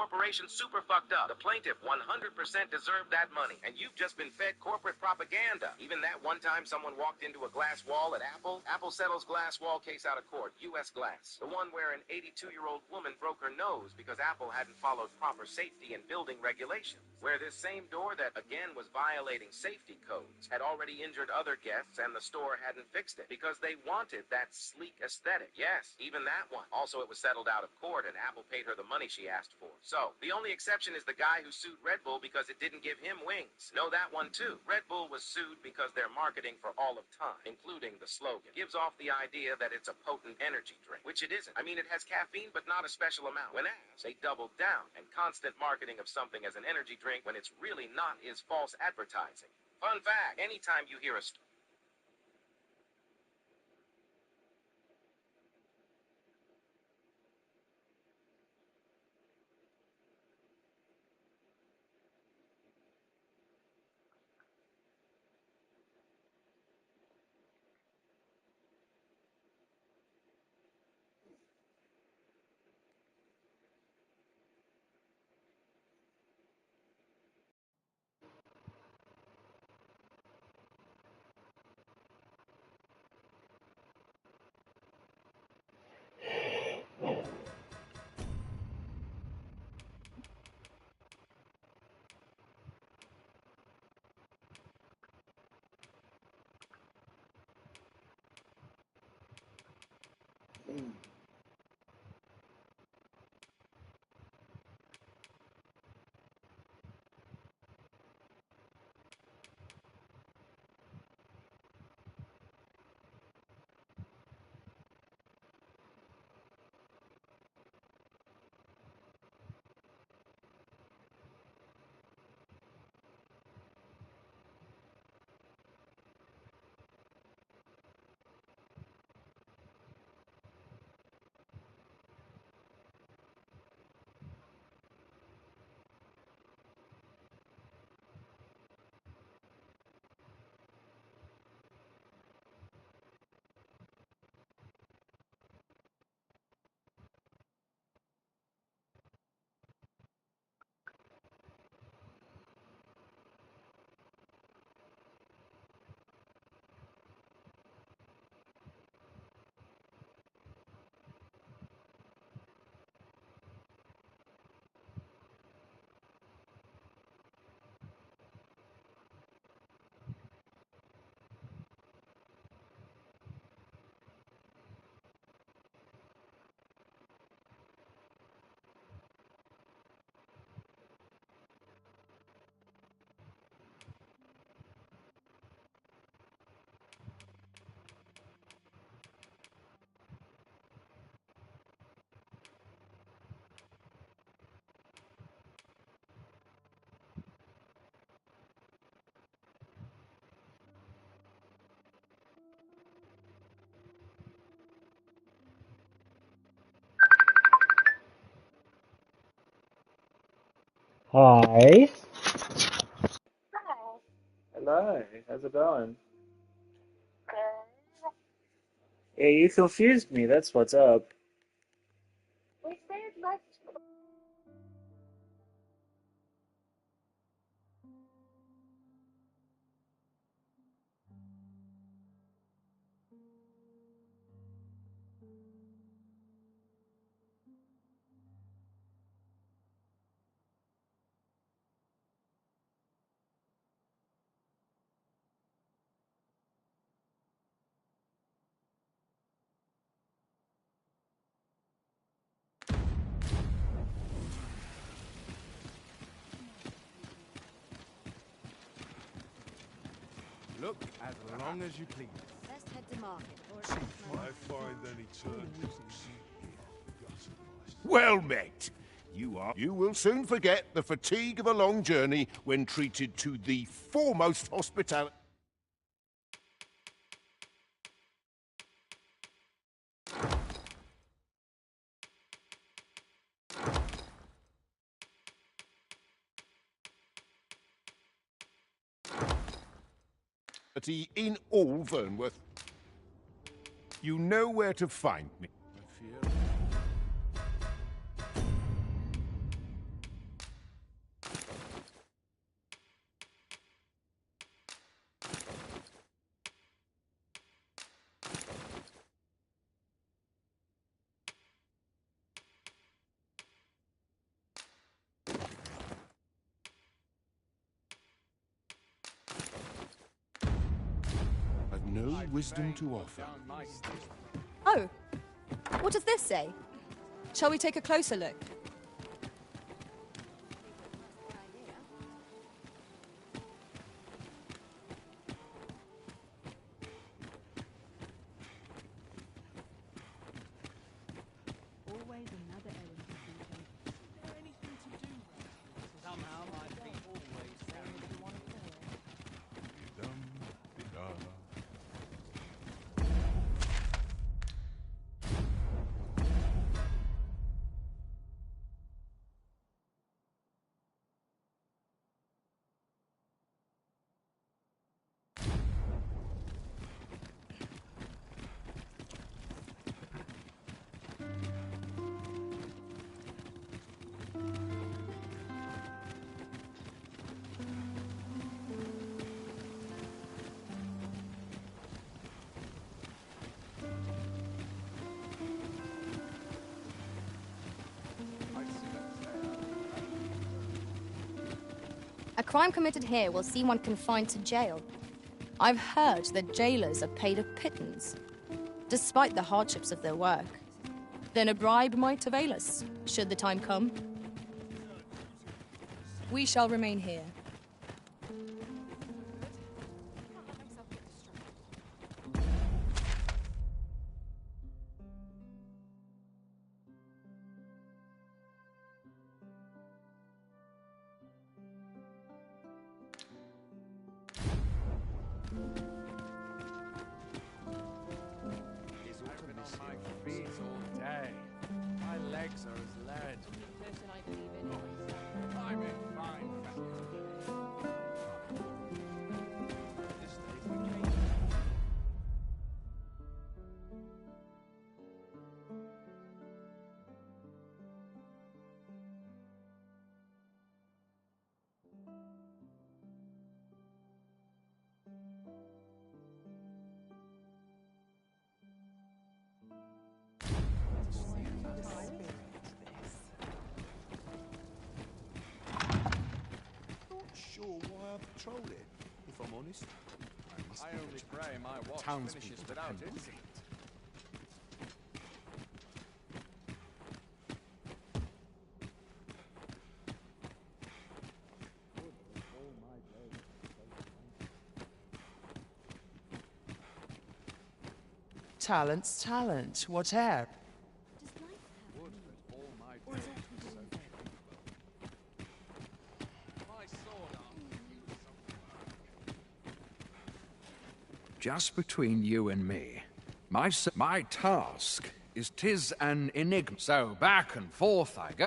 corporation super fucked up. The plaintiff 100% deserved that money, and you've just been fed corporate propaganda. Even that one time someone walked into a glass wall at Apple. Apple settles glass wall case out of court, U.S. Glass. The one where an 82-year-old woman broke her nose because Apple hadn't followed proper safety and building regulations. Where this same door that, again, was violating safety codes had already injured other guests and the store hadn't fixed it because they wanted that sleek aesthetic. Yes, even that one. Also, it was settled out of court and Apple paid her the money she asked for. So, the only exception is the guy who sued Red Bull because it didn't give him wings. Know that one too. Red Bull was sued because their marketing for all of time, including the slogan, gives off the idea that it's a potent energy drink, which it isn't. I mean, it has caffeine, but not a special amount. When asked, they doubled down, and constant marketing of something as an energy drink when it's really not is false advertising. Fun fact, anytime you hear a Hi. Hi. Hello. How's it going? Good. Yeah, you confused me. That's what's up. We said let's Look as long as you please. Best head to market. Or I find any turn. Well met. You will soon forget the fatigue of a long journey when treated to the foremost hospitality in all Vernworth. You know where to find me. wisdom to offer. Oh, what does this say? Shall we take a closer look? Always another errand to complete. Anything to do? Somehow my feet always tell me to want to Dum, da. A crime committed here will see one confined to jail. I've heard that jailers are paid a pittance, despite the hardships of their work. Then a bribe might avail us, should the time come. We shall remain here. Sure why I patrol it, if I'm honest. I only pray my watch finishes without incident. Talent's talent, whatever. Would that all my days were so tranquil. My sword arm used some work. Just between you and me, my task is 'tis an enigma. So back and forth I go.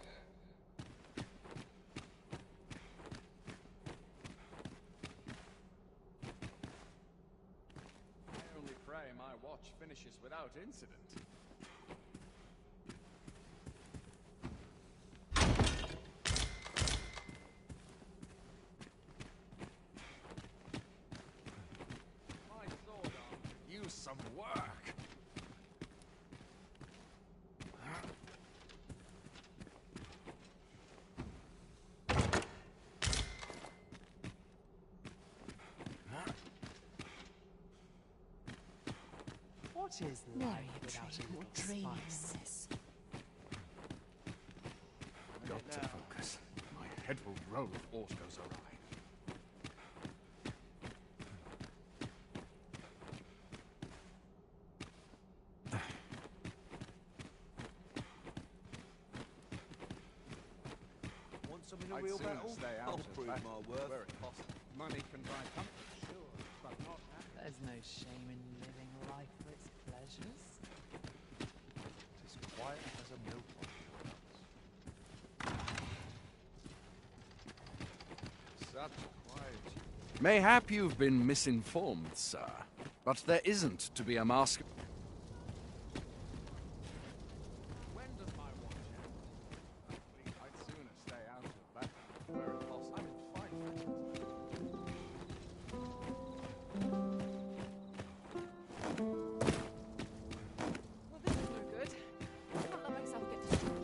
I only pray my watch finishes without incident. My sword arm use some work. What is life without a little spice? Got to focus. My head will roll if aught goes awry. Want some in a I'd real sooner battle? stay out I'll of prove battle my worth. where it costs. Money can buy comfort, sure, but not happiness. There's no shame in living life for its pleasures. It's quiet as a mill pond. Such quiet. Mayhap you've been misinformed, sir, but there isn't to be a mask. When does my watch end? I'd sooner stay out of battle where it costs. I'm in fight. Well, this is no good. I can't let myself get distracted.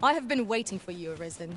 I have been waiting for you, Arisen.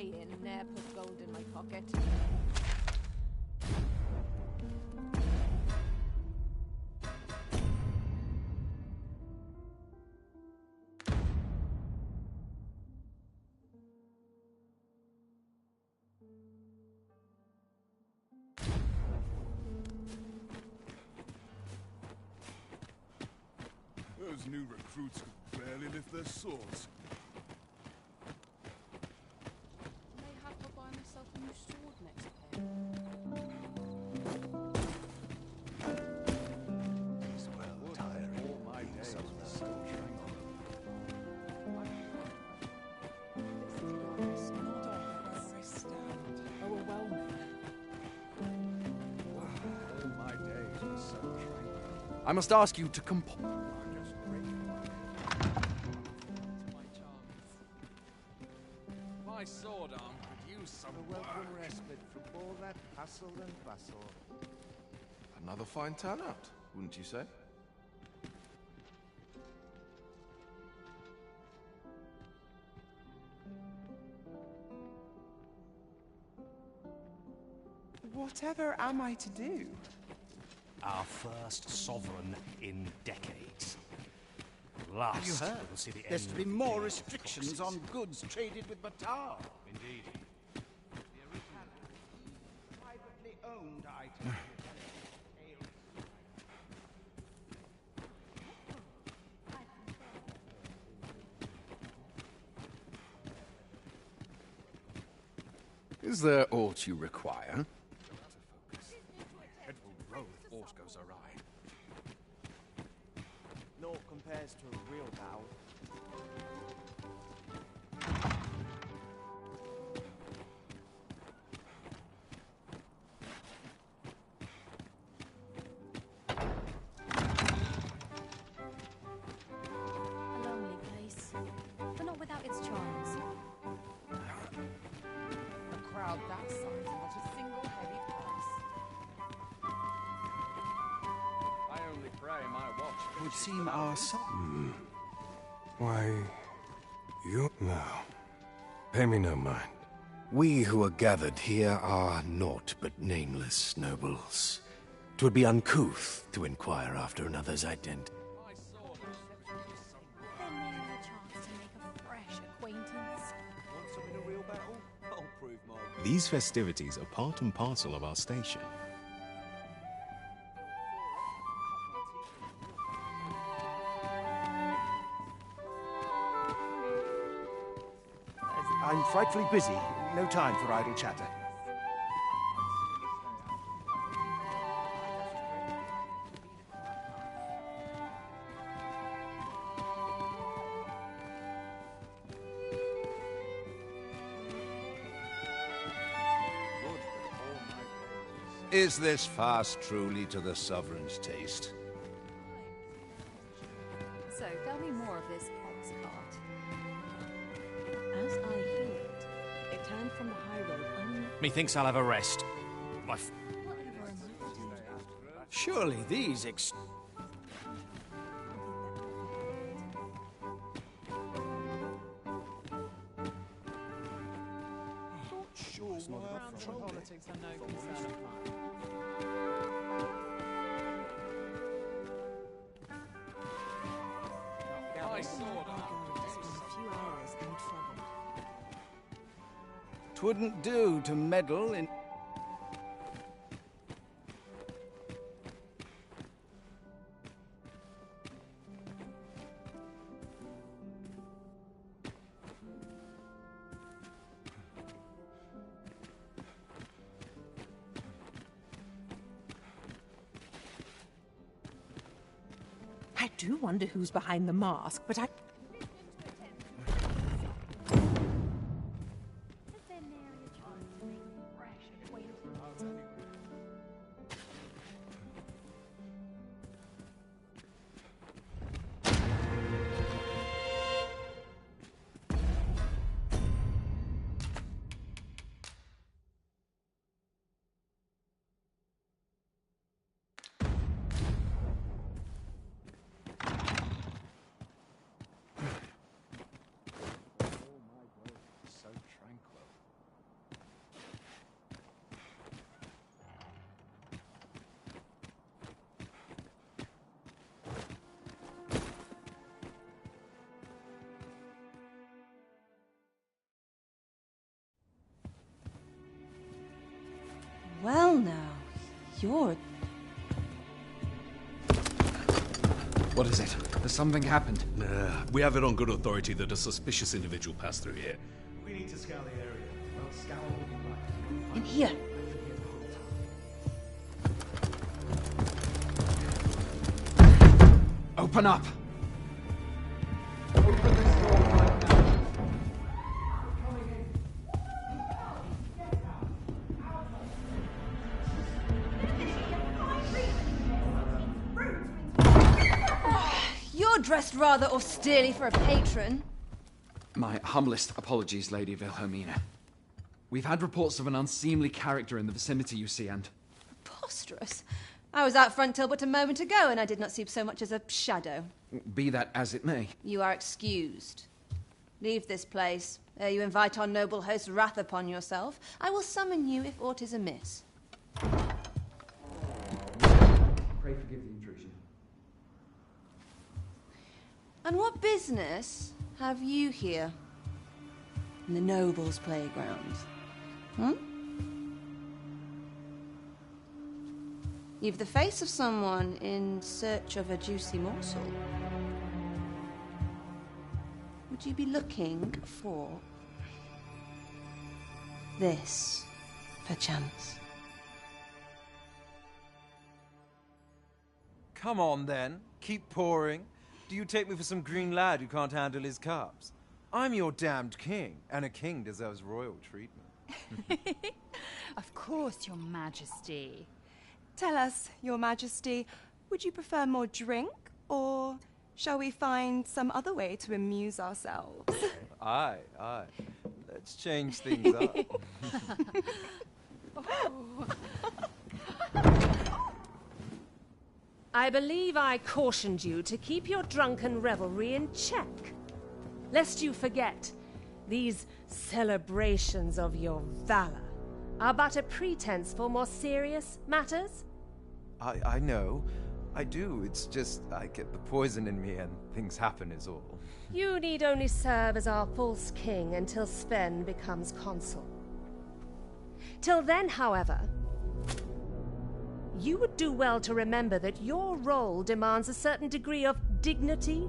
praying, ne'er put gold in my pocket. Those new recruits could barely lift their swords. Mayhap I'll buy myself a new sword next pair. These well-tiring All my days were so tranquil. Overwhelming. All my days were so tranquil. I must ask you to compose. I'm just breaking my charms. My sword arm could use some Welcome work. respite from all that hustle and bustle. Another fine turnout, wouldn't you say? Whatever am I to do? Our first sovereign in decades. Last, Have you heard? we'll see the There's end to be of more the restrictions proxies. on goods traded with Batar. Indeed. Privately owned items. Is there aught you require? Head will roll if aught goes awry. Naught compares to a real battle. A lonely place, but not without its charms. A crowd that size and not a single heavy purse. I only pray my watch Would finishes seem without our me. son. Why, you... No. Pay me no mind. We who are gathered here are naught but nameless nobles. 'Twould be uncouth to inquire after another's identity. My sword arm could use some work. There may be a chance to make a fresh acquaintance. Want some in a real battle? I'll prove my... These festivities are part and parcel of our station. I'm frightfully busy. No time for idle chatter. Is this fast truly to the sovereign's taste? So, tell me more of this ox cart. As I hear it, it turned from the high road only. Methinks I'll have a rest. Whatever am I to do? Surely these Sure, why I'm trolling. Politics are no concern of mine. My sword arm could use In some a few hours, untroubled. twouldn't do to meddle in. I do wonder who's behind the mask, but I... Is there nary a chance to make a fresh acquaintance? so tranquil. Well now, you're... What is it? Has something happened? We have it on good authority that a suspicious individual passed through here. We need to scour the area. Well, scour what you like. In here. Open up! You're dressed rather austerely for a patron. My humblest apologies, Lady Wilhelmina. We've had reports of an unseemly character in the vicinity, you see, and... Preposterous. I was out front till but a moment ago, and I did not see so much as a shadow. Be that as it may. You are excused. Leave this place, ere you invite our noble host's wrath upon yourself. I will summon you if aught is amiss. Pray forgive the intrusion. And what business have you here? In the nobles' playground? Hmm? You've the face of someone in search of a juicy morsel. Would you be looking for this, perchance? Come on, then. Keep pouring. Do you take me for some green lad who can't handle his cups? I'm your damned king, and a king deserves royal treatment. Of course, Your Majesty. Tell us, Your Majesty, would you prefer more drink, or shall we find some other way to amuse ourselves? Aye. Let's change things up. I believe I cautioned you to keep your drunken revelry in check. Lest you forget, these celebrations of your valor are but a pretense for more serious matters. I know. I do. It's just I get the poison in me and things happen is all. You need only serve as our false king until Sven becomes consul. Till then, however, you would do well to remember that your role demands a certain degree of dignity.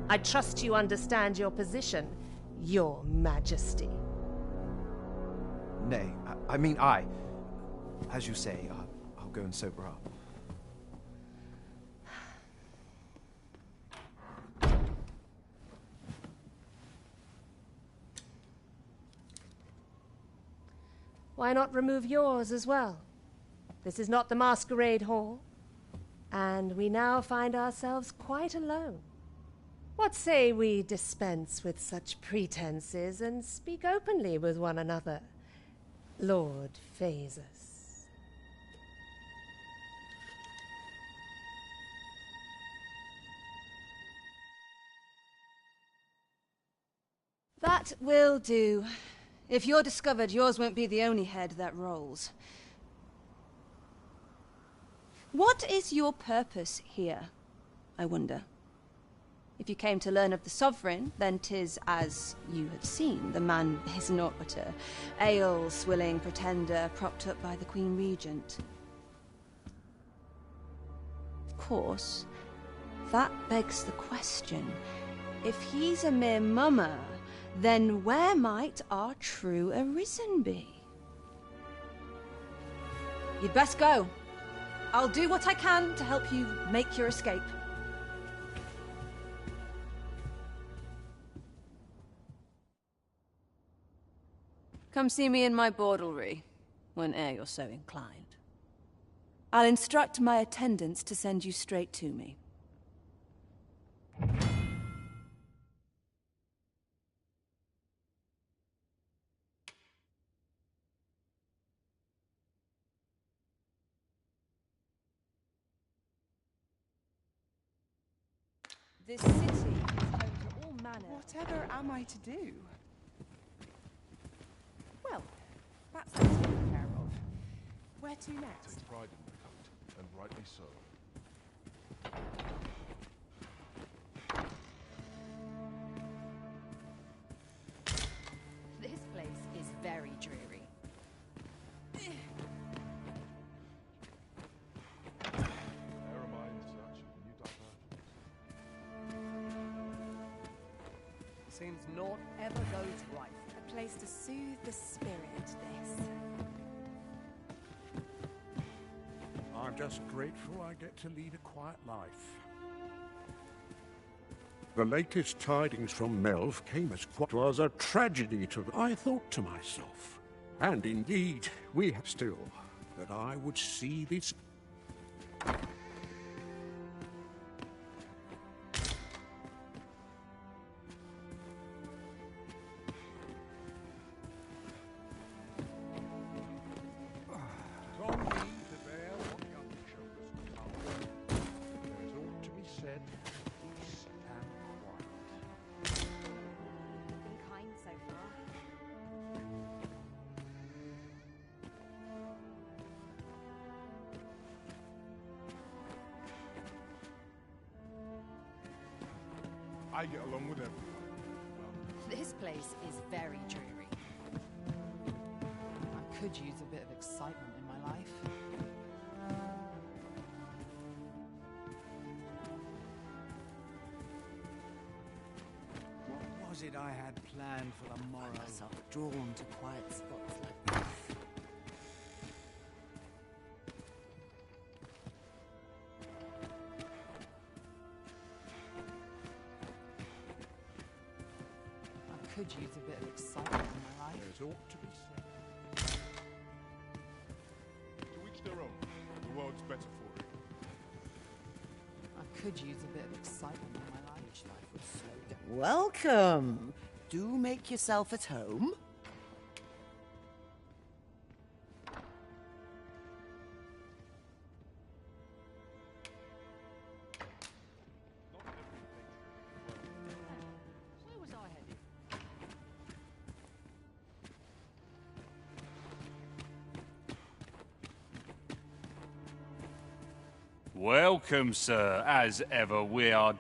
I trust you understand your position, Your Majesty. Nay, as you say, I'll go and sober up. Why not remove yours as well? This is not the masquerade hall, and we now find ourselves quite alone. What say we dispense with such pretenses and speak openly with one another, Lord Phasus? That will do. If you're discovered, yours won't be the only head that rolls. What is your purpose here, I wonder? If you came to learn of the Sovereign, then 'tis as you have seen. The man is naught but a ale-swilling pretender propped up by the Queen Regent. Of course, that begs the question. If he's a mere mummer, then where might our true Arisen be? You'd best go. I'll do what I can to help you make your escape. Come see me in my bordlery, whene'er you're so inclined. I'll instruct my attendants to send you straight to me. This city is home to all manner. Whatever am I to do? Well, that's taken care of. Where to next? Take pride in the coat, and rightly so. This place is very dreary. Seems naught ever goes right. A place to soothe the spirit, this. I'm just grateful I get to lead a quiet life. The latest tidings from Melv came as quite was a tragedy to I thought to myself, and indeed we have still, that I would see this. I get along with everyone. This place is very dreary. I could use a bit of excitement in my life. What was it I had planned for the morrow? I'm myself drawn to quiet spots like this. I could use a bit of excitement in my life. There's ought to be said. To each their own. The world's better for it. I could use a bit of excitement in my life. Which life would slow down. Welcome! Do make yourself at home. Where was I headed? Welcome, sir. As ever, we are...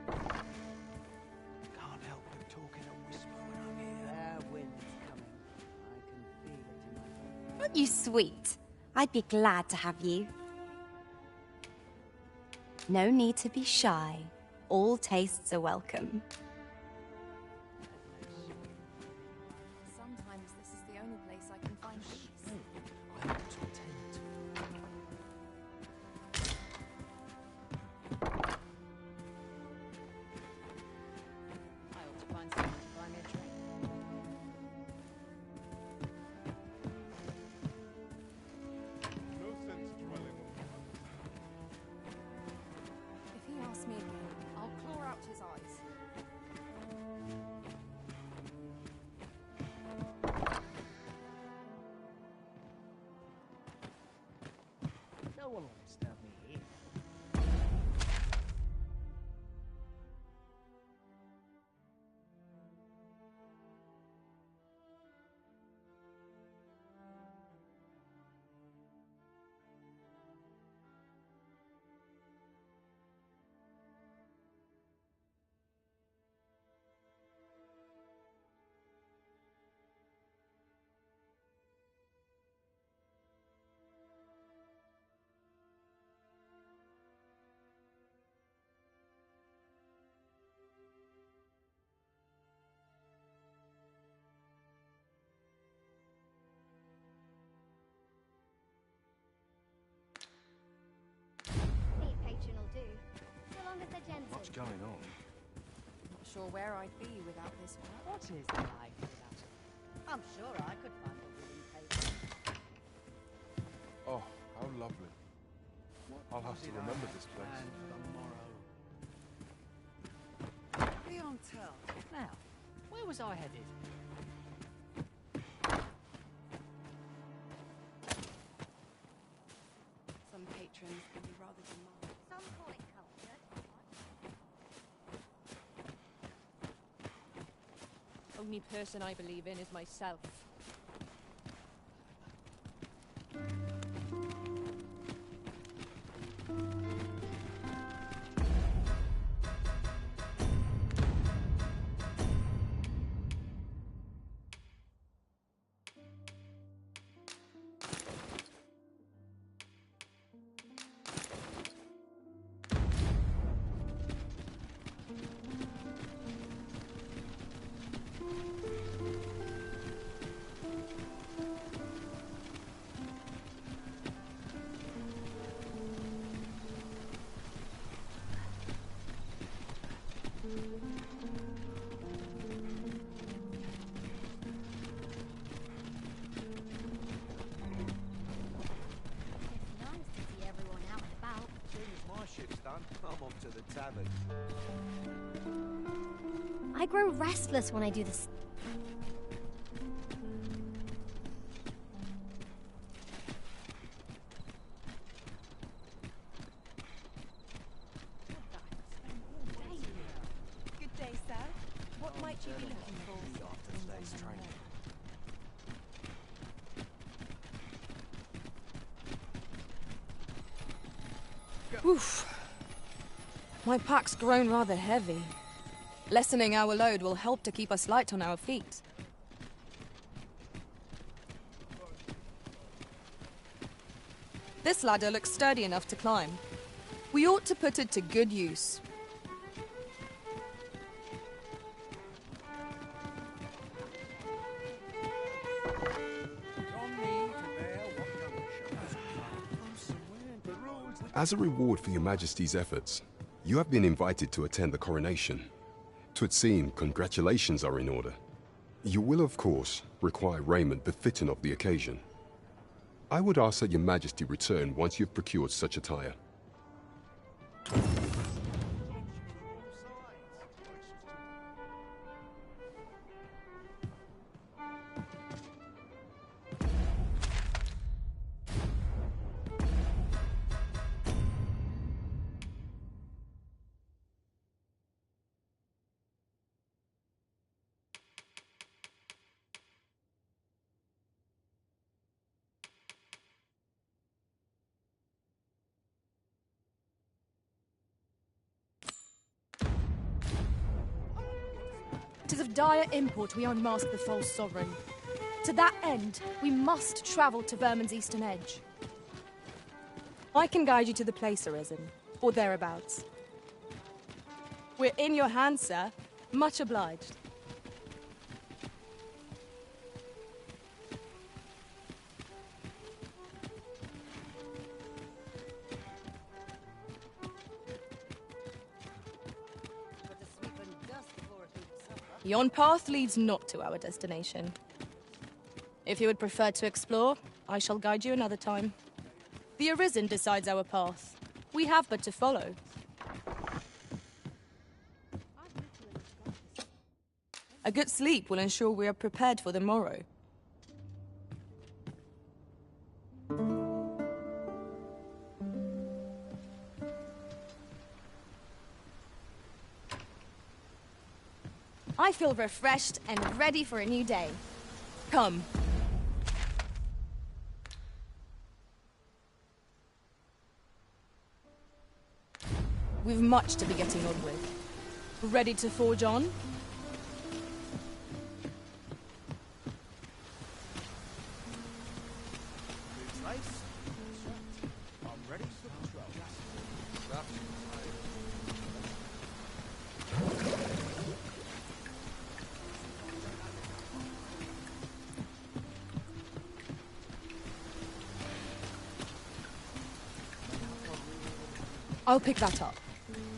Can't help but talk in a whisper when I'm here. Fair wind's coming. I can feel it in my bones. Aren't you sweet? I'd be glad to have you. No need to be shy. All tastes are welcome. Sometimes this is the only place I can find peace. I ought to attend to. I ought to find someone to buy me a drink. No sense dwelling on the past. If he asks me again, I'll claw out his eyes. No one will disturb me here. Any patron will do, so long as they're gentle. What's going on? Not sure where I'd be without this work. What is life without it? I'm sure I could find a willing patron. Oh, how lovely. I'll have to remember this place. And for the morrow. Beyond tell. Now, where was I headed? Some patrons can be rather demanding. Some call it culture. Only person I believe in is myself. nice to see everyone out and about. As soon as my shift's done, I'm off to the tavern. I grow restless when I do this. Good day, sir. What might you be looking for? After today's training. Oof. My pack's grown rather heavy. Lessening our load will help to keep us light on our feet. This ladder looks sturdy enough to climb. We ought to put it to good use. As a reward for your Majesty's efforts, you have been invited to attend the coronation. 'Twould seem congratulations are in order. You will, of course, require raiment befitting of the occasion. I would ask that your Majesty return once you've procured such attire. It is of dire import we unmask the false sovereign. To that end, we must travel to Vermin's eastern edge. I can guide you to the place, Arisen, or thereabouts. We're in your hands, sir. Much obliged. Yon path leads not to our destination. If you would prefer to explore, I shall guide you another time. The Arisen decides our path. We have but to follow. A good sleep will ensure we are prepared for the morrow. I feel refreshed and ready for a new day. Come. We've much to be getting on with. Ready to forge on? I'm ready for patrol. I'll pick that up.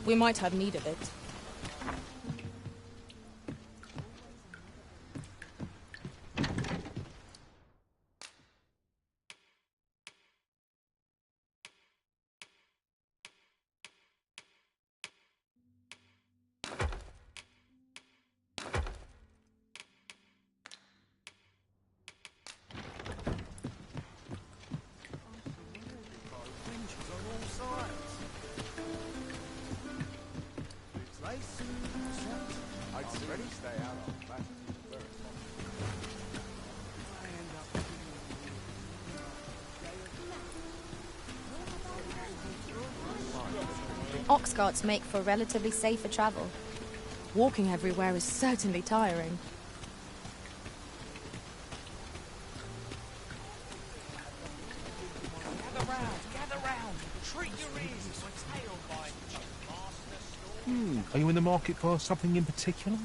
We might have need of it. I'd ready to stay out on the back. Ox carts make for relatively safer travel. Walking everywhere is certainly tiring. Gather round. Treat your ears to a tale by Master. Are you in the market for something in particular?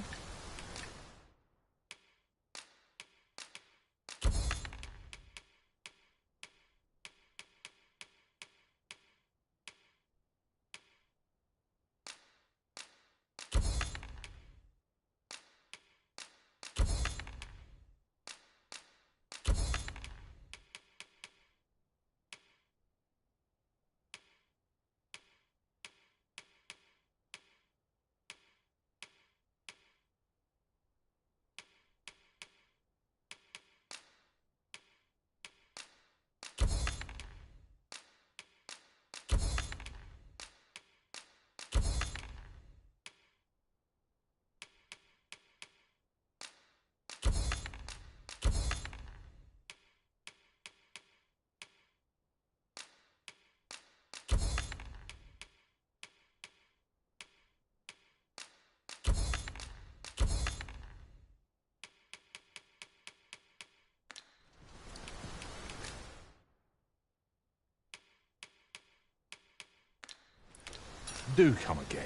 Do come again.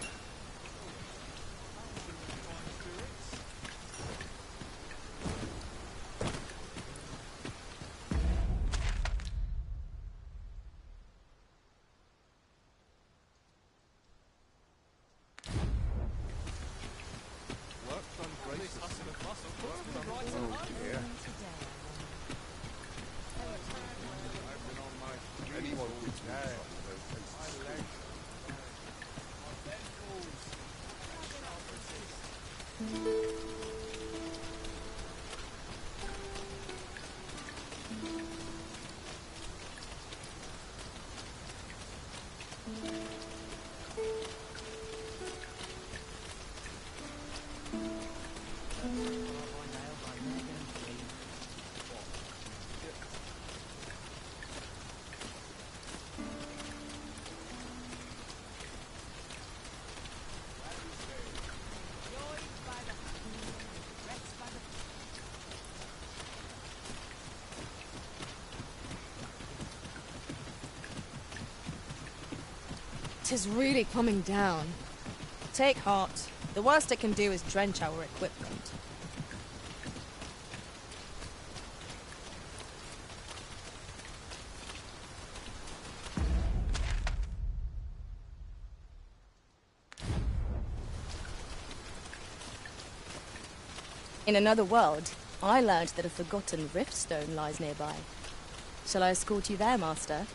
Tis really coming down. Take heart. The worst it can do is drench our equipment. In another world, I learned that a forgotten riftstone lies nearby. Shall I escort you there, Master?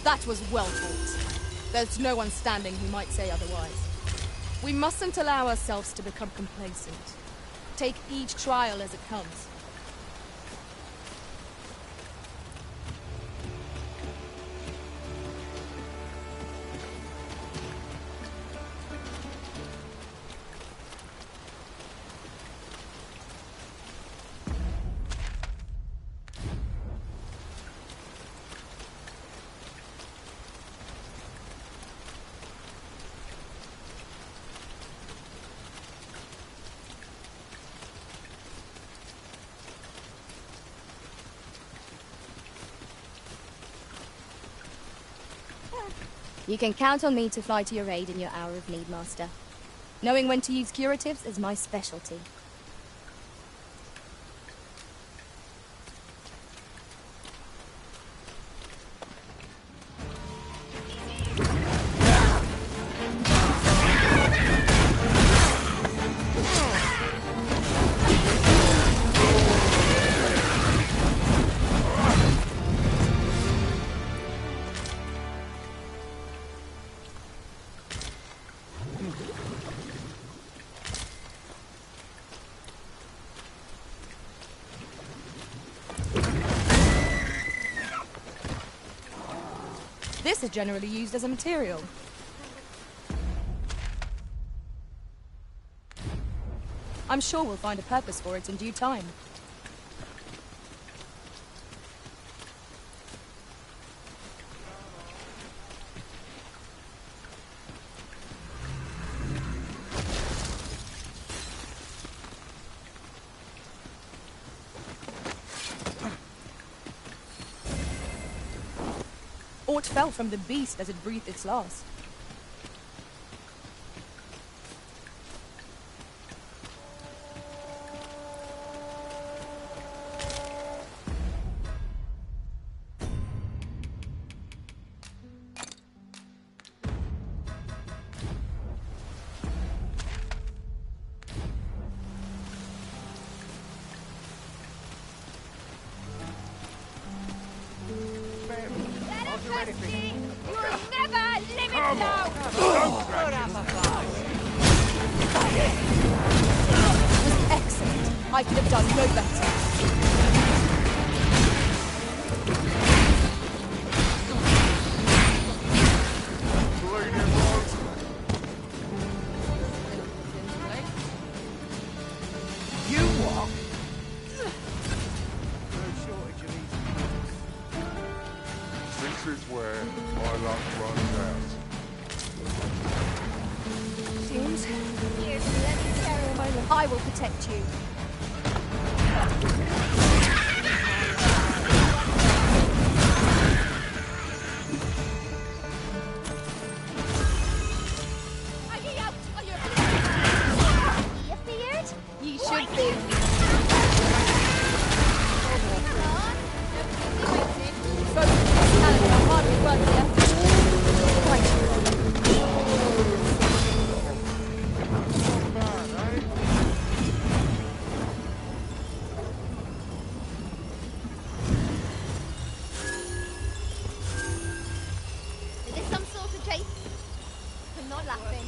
That was well fought. There's no one standing who might say otherwise. We mustn't allow ourselves to become complacent. Take each trial as it comes. You can count on me to fly to your aid in your hour of need, Master. Knowing when to use curatives is my specialty. This is generally used as a material. I'm sure we'll find a purpose for it in due time. Aught fell from the beast as it breathed its last. I could have done no better. You what? No shortage of This is where my luck runs out. Seems I will protect you. Are ye out? Are you feared? Ye should be. Both of these talents are hardly worth the effort. Right. Is this some sort of chase? I'm not laughing.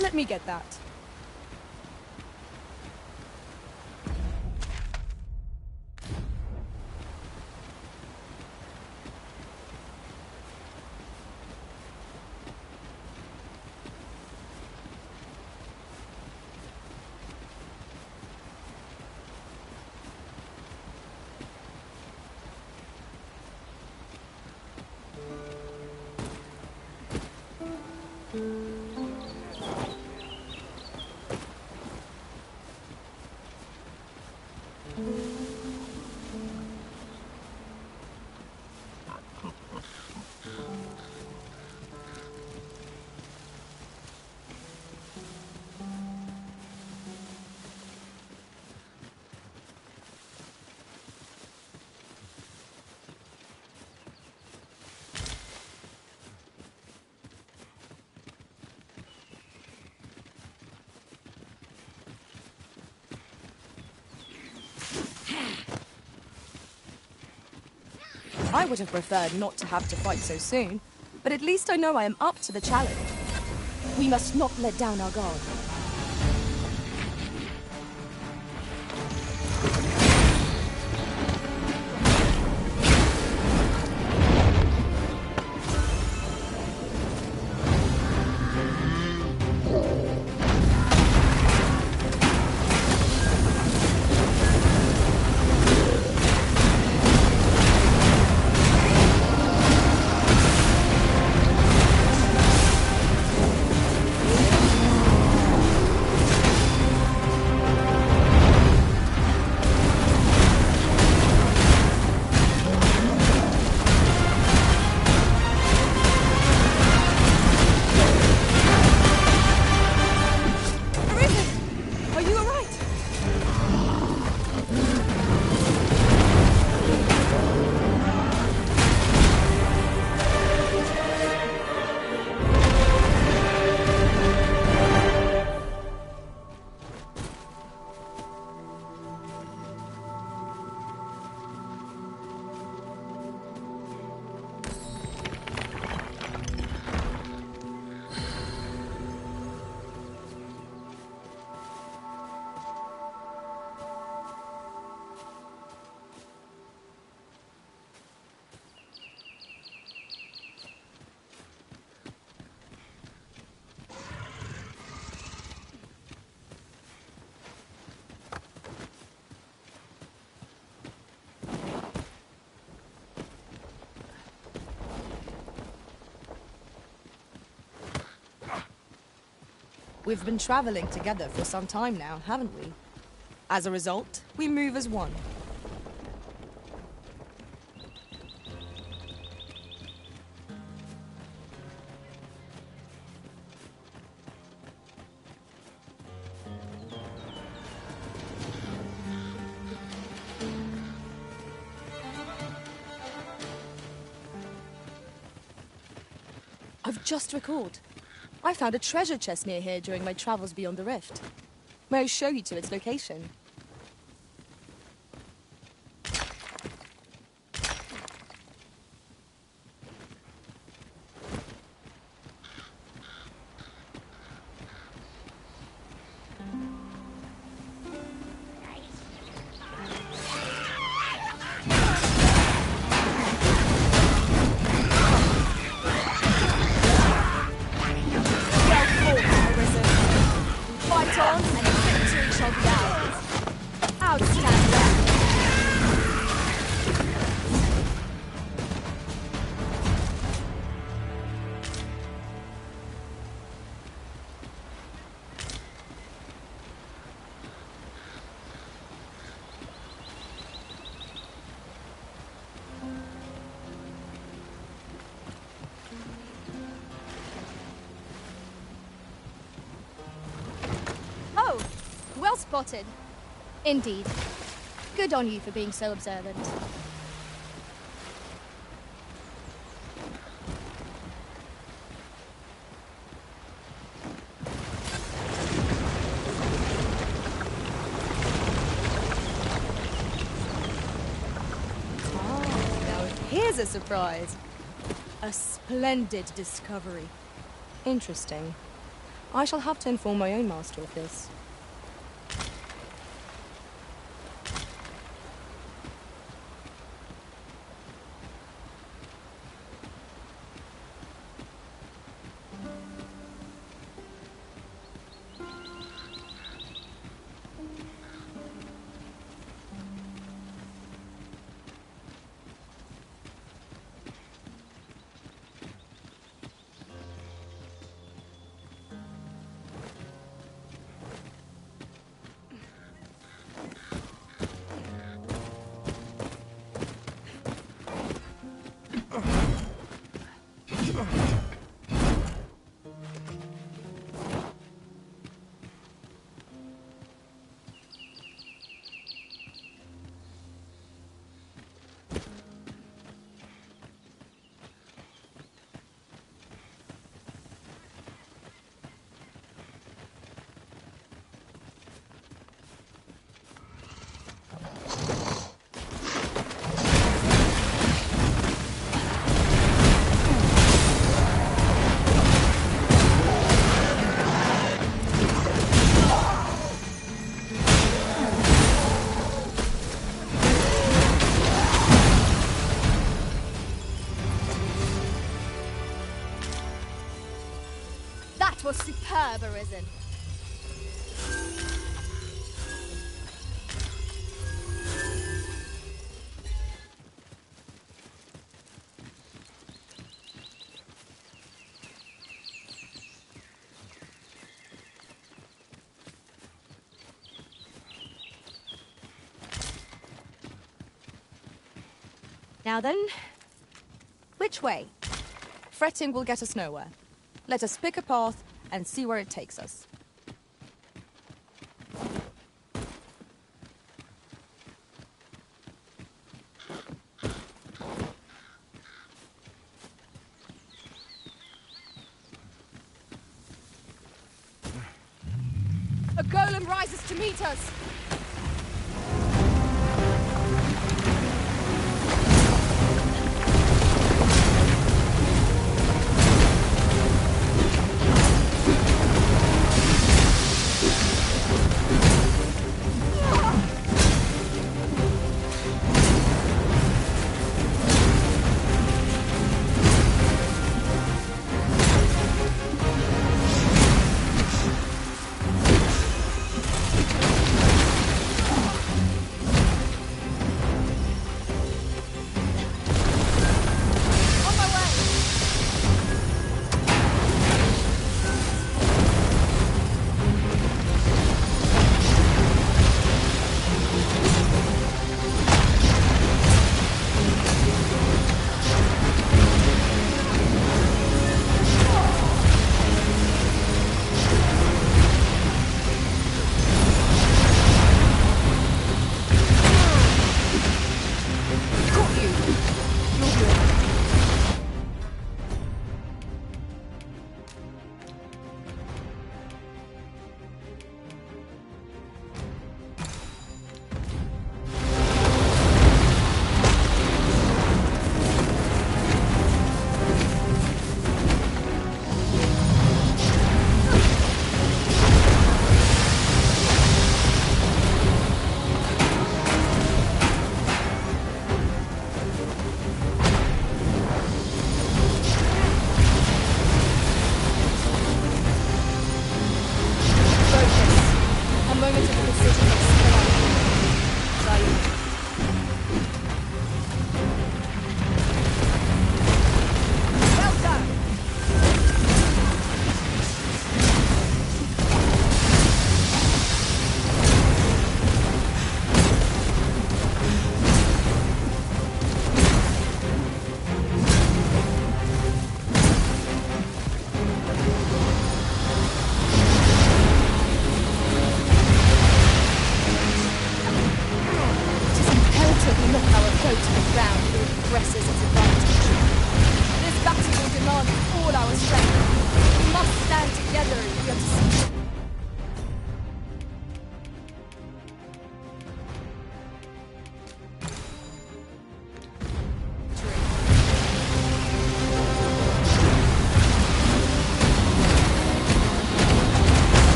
Let me get that. I would have preferred not to have to fight so soon, but at least I know I am up to the challenge. We must not let down our guard. We've been traveling together for some time now, haven't we? As a result, we move as one. I've just recalled. I found a treasure chest near here during my travels beyond the rift. May I show you to its location? Well spotted. Indeed. Good on you for being so observant. Now here's a surprise. A splendid discovery. Interesting. I shall have to inform my own master of this. That was superb, Arisen. Now then, which way? Fretting will get us nowhere. Let us pick a path and see where it takes us. A golem rises to meet us!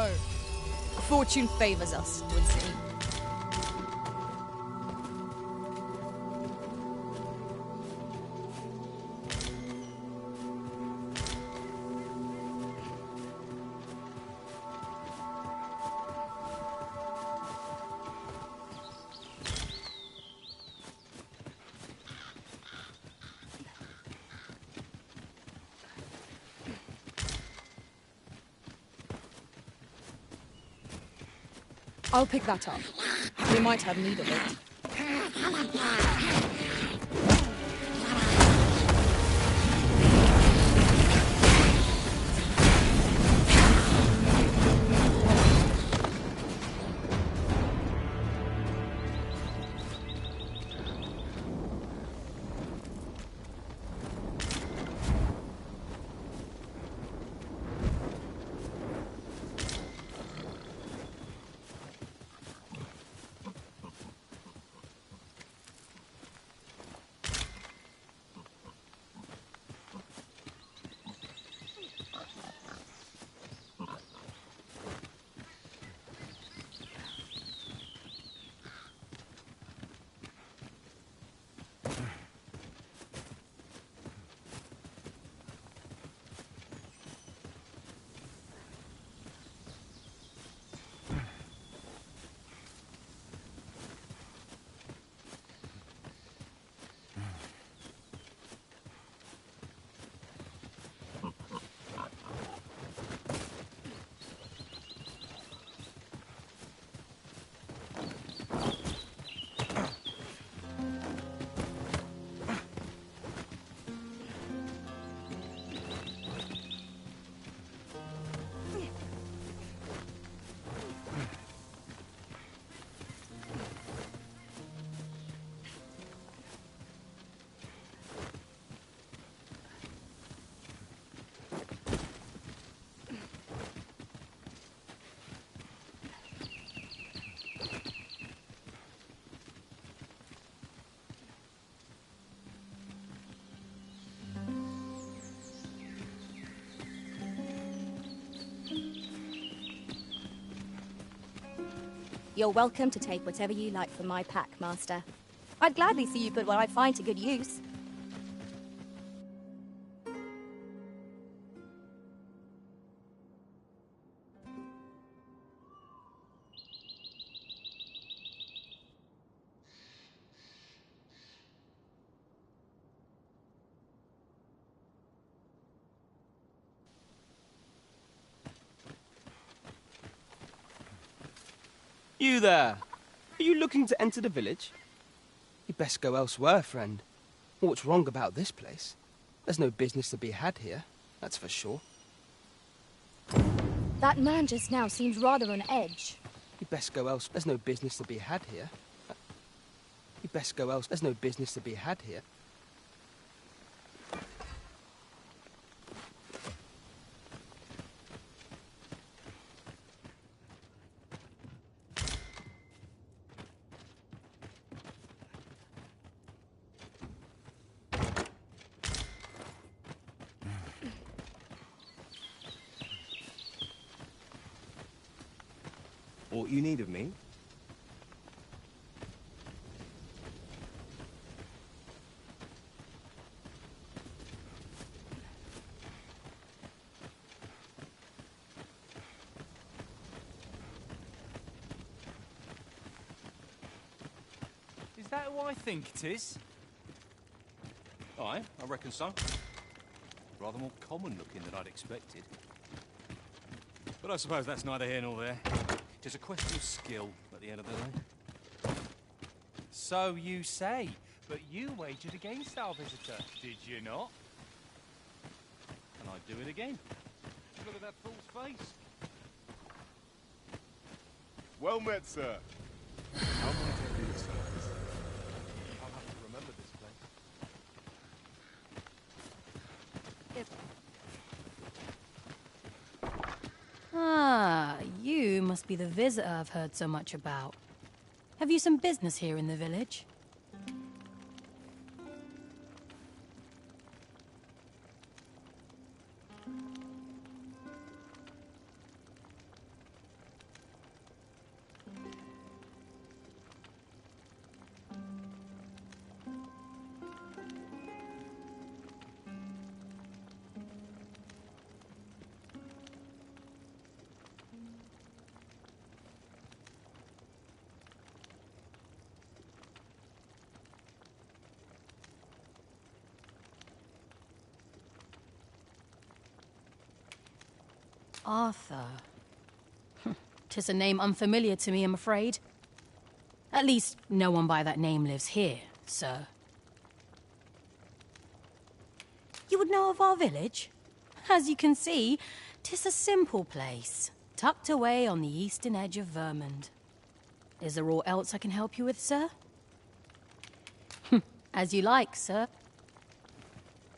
So, fortune favors us, it would seem. I'll pick that up. We might have need of it. You're welcome to take whatever you like from my pack, Master. I'd gladly see you put what I find to good use. You there! Are you looking to enter the village? You'd best go elsewhere, friend. What's wrong about this place? There's no business to be had here, that's for sure. That man just now seems rather on edge. You'd best go else. There's no business to be had here. You'd best go else. There's no business to be had here. What you need of me? Is that who I think it is? Aye, I reckon so. Rather more common looking than I'd expected. But I suppose that's neither here nor there. It's a question of skill at the end of the day. So you say, but you wagered against our visitor, did you not? And I'd do it again. Look at that fool's face. Well met, sir. How might I be of service? I'll have to remember this place. Ah, you must be the visitor I've heard so much about. Have you some business here in the village? Arthur. 'Tis a name unfamiliar to me, I'm afraid. At least, no one by that name lives here, sir. You would know of our village? As you can see, 'tis a simple place, tucked away on the eastern edge of Vermund. Is there aught else I can help you with, sir? As you like, sir.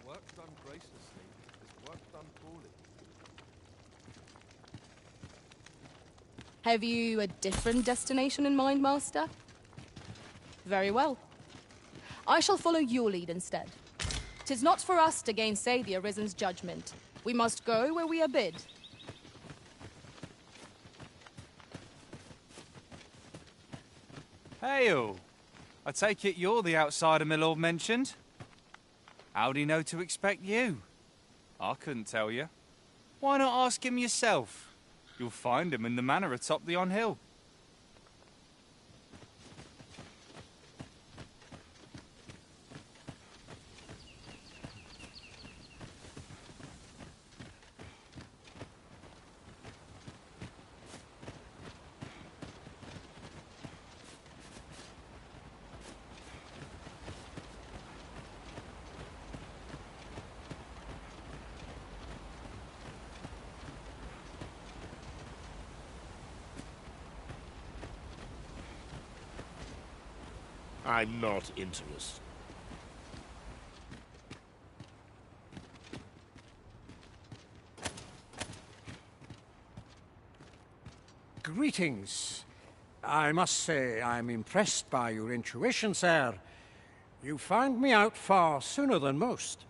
Work done graciously is work done poorly. Have you a different destination in mind, Master? Very well. I shall follow your lead instead. 'Tis not for us to gainsay the Arisen's judgment. We must go where we are bid. Hail! I take it you're the outsider my lord mentioned? How'd he know to expect you? I couldn't tell you. Why not ask him yourself? You'll find him in the manor atop the on-hill. I'm not interested. Greetings. I must say I'm impressed by your intuition, sir. You found me out far sooner than most.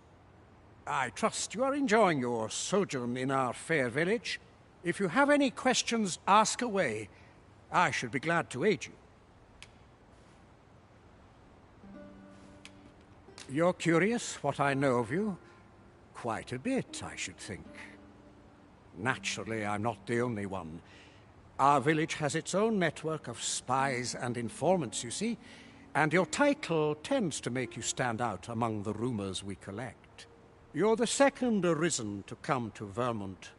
I trust you are enjoying your sojourn in our fair village. If you have any questions, ask away. I should be glad to aid you. You're curious what I know of you? Quite a bit, I should think. Naturally, I'm not the only one. Our village has its own network of spies and informants, you see, and your title tends to make you stand out among the rumors we collect. You're the second Arisen to come to Vermund,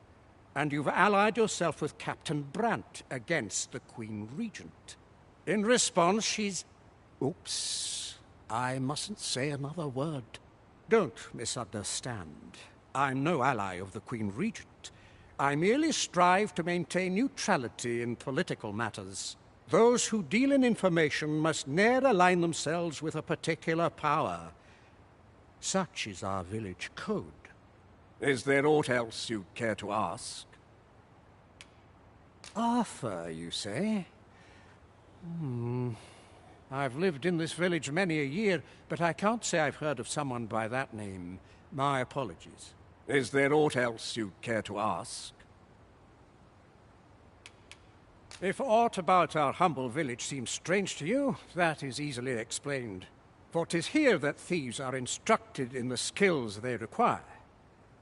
and you've allied yourself with Captain Brandt against the Queen Regent. In response, she's... Oops. I mustn't say another word. Don't misunderstand. I'm no ally of the Queen Regent. I merely strive to maintain neutrality in political matters. Those who deal in information must ne'er align themselves with a particular power. Such is our village code. Is there aught else you'd care to ask? Arthur, you say? I've lived in this village many a year, but I can't say I've heard of someone by that name. My apologies. Is there aught else you'd care to ask? If aught about our humble village seems strange to you, that is easily explained. For 'tis here that thieves are instructed in the skills they require.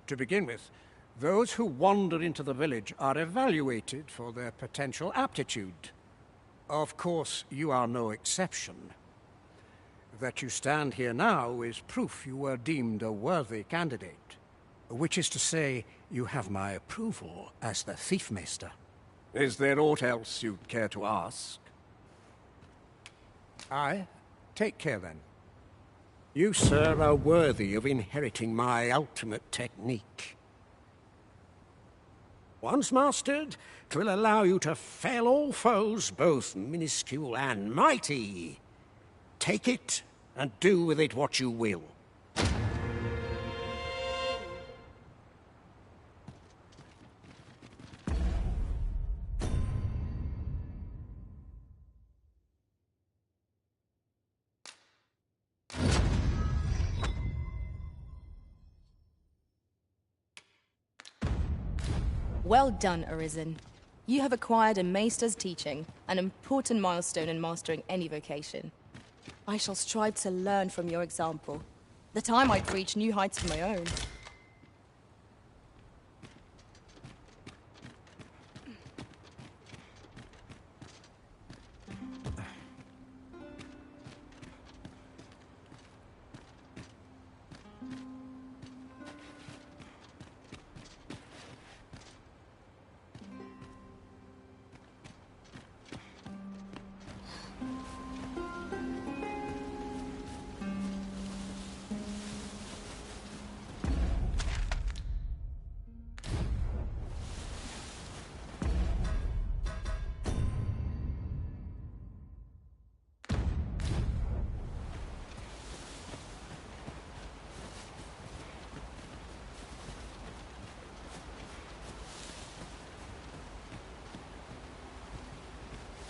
To begin with, those who wander into the village are evaluated for their potential aptitude. Of course, you are no exception. That you stand here now is proof you were deemed a worthy candidate. Which is to say, you have my approval as the Thiefmeister. Is there aught else you'd care to ask? Aye. Take care, then. You, sir, are worthy of inheriting my ultimate technique. Once mastered, 'twill allow you to fell all foes, both minuscule and mighty. Take it, and do with it what you will. Well done, Arisen. You have acquired a Maester's teaching, an important milestone in mastering any vocation. I shall strive to learn from your example, that I might reach new heights of my own.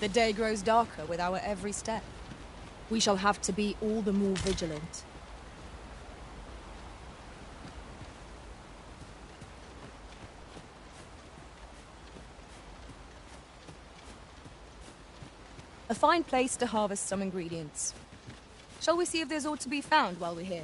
The day grows darker with our every step. We shall have to be all the more vigilant. A fine place to harvest some ingredients. Shall we see if there's aught to be found while we're here?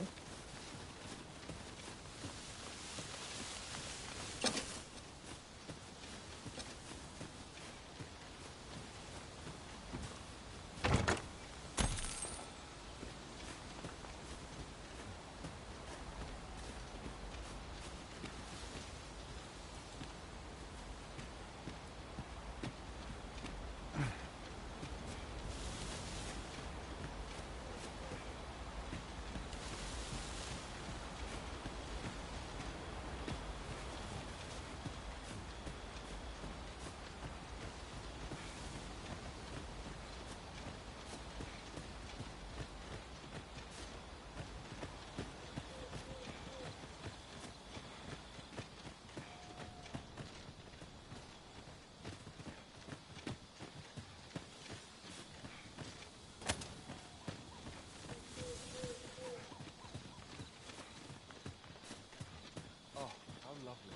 Oh, how lovely.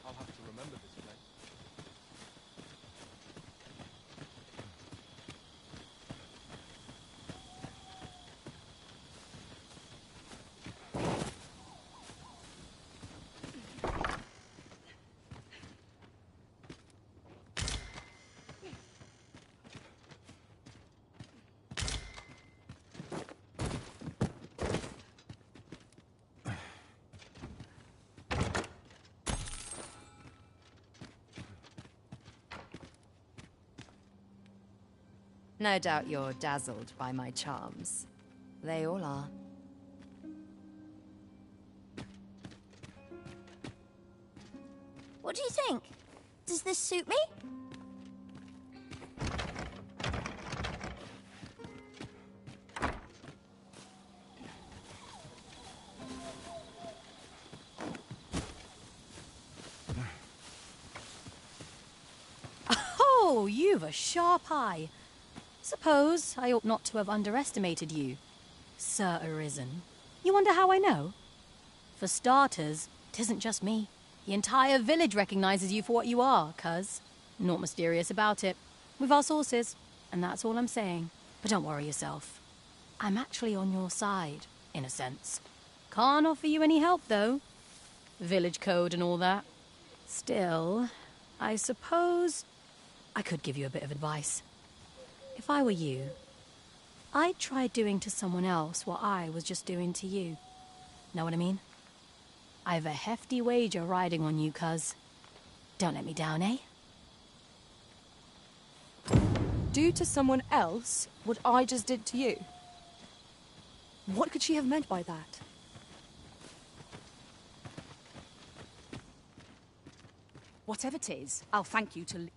I'll have to remember this place. No doubt you're dazzled by my charms. They all are. What do you think? Does this suit me? Oh, you've a sharp eye. Suppose I ought not to have underestimated you, Sir Arisen. You wonder how I know? For starters, 'tisn't just me. The entire village recognizes you for what you are, cuz. Naught mysterious about it. We've our sources, and that's all I'm saying. But don't worry yourself. I'm actually on your side, in a sense. Can't offer you any help, though. Village code and all that. Still, I suppose I could give you a bit of advice. If I were you, I'd try doing to someone else what I was just doing to you. Know what I mean? I've a hefty wager riding on you, cuz. Don't let me down, eh? Do to someone else what I just did to you? What could she have meant by that? Whatever 'tis, I'll thank you to...